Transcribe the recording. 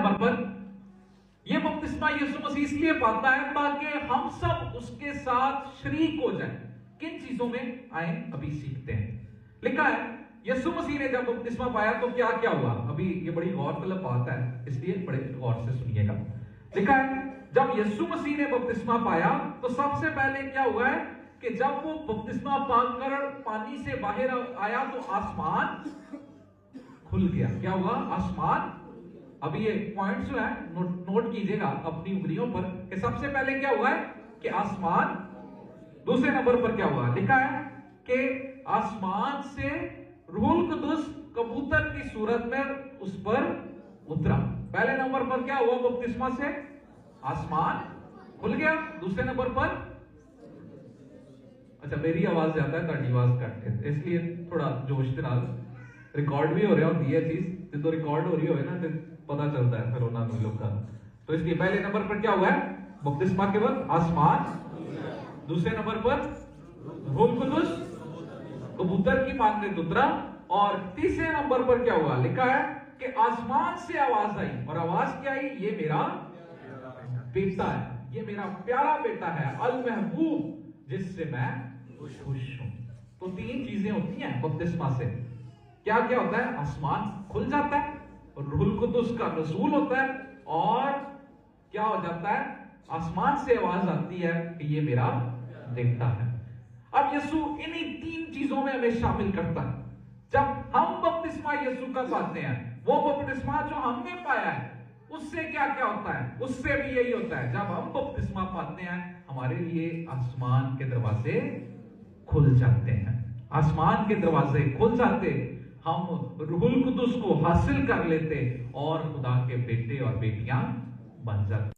Number पर ये बपतिस्मा यीशु मसीह इसलिए पाता है ताकि हम सब उसके साथ शरीक हो जाएं। किन चीजों में आए अभी सीखते हैं। लिखा है यीशु मसीह ने जब बपतिस्मा पाया तो क्या क्या हुआ। अभी ये बड़ी गौरतलब बात है, इसलिए बड़े गौर से सुनिएगा। लिखा है जब यीशु मसीह ने बपतिस्मा पाया तो सबसे पहले क्या हुआ है कि जब वो बपतिस्मा पाकर पानी से बाहर आया तो आसमान खुल गया। क्या हुआ? आसमान। अभी ये पॉइंट जो है नोट कीजिएगा अपनी उंगलियों पर कि सबसे पहले क्या हुआ है कि आसमान। दूसरे नंबर पर क्या हुआ? लिखा है कि आसमान से रूहुल कुदुस कबूतर की सूरत में उस पर उतरा। पहले नंबर पर क्या हुआ? बपतिस्मा से आसमान खुल गया। दूसरे नंबर पर, अच्छा मेरी आवाज जाता है ताड़ी आवाज कट इसलिए थोड़ा जोश के नाल रिकॉर्ड भी हो रहा होती है चीज जो रिकॉर्ड हो रही हो ना तो पता चलता है फिर उन्होंने लोग का। तो इसलिए पहले नंबर पर क्या हुआ है? बपतिस्मा के वक्त आसमान। दूसरे नंबर पर रूहुल कुदुस कबूतर की मांग में उतरा। और तीसरे नंबर पर क्या हुआ? लिखा है कि आसमान से आवाज आई। और आवाज क्या आई? ये मेरा बेटा है, ये मेरा प्यारा बेटा है, अल महबूब जिससे मैं खुश हूं। तो तीन चीजें होती हैं बपतिस्मा से। क्या क्या होता है? आसमान खुल जाता है, रूहुल कुदुस का नज़ूल होता है, और क्या हो जाता है? आसमान से आवाज आती है कि ये मेरा बेटा है। अब यीशु इन्हीं तीन चीजों में हमें शामिल करता है। जब हम बपतिस्मा यीशु का पाते हैं, वो बपतिस्मा जो हमने पाया है उससे क्या क्या होता है? उससे भी यही होता है। जब हम बपतिस्मा पाते हैं हमारे लिए आसमान के दरवाजे खुल जाते हैं। आसमान के दरवाजे खुल जाते, हम रूहुल कुदुस को हासिल कर लेते और खुदा के बेटे और बेटियां बन जाते।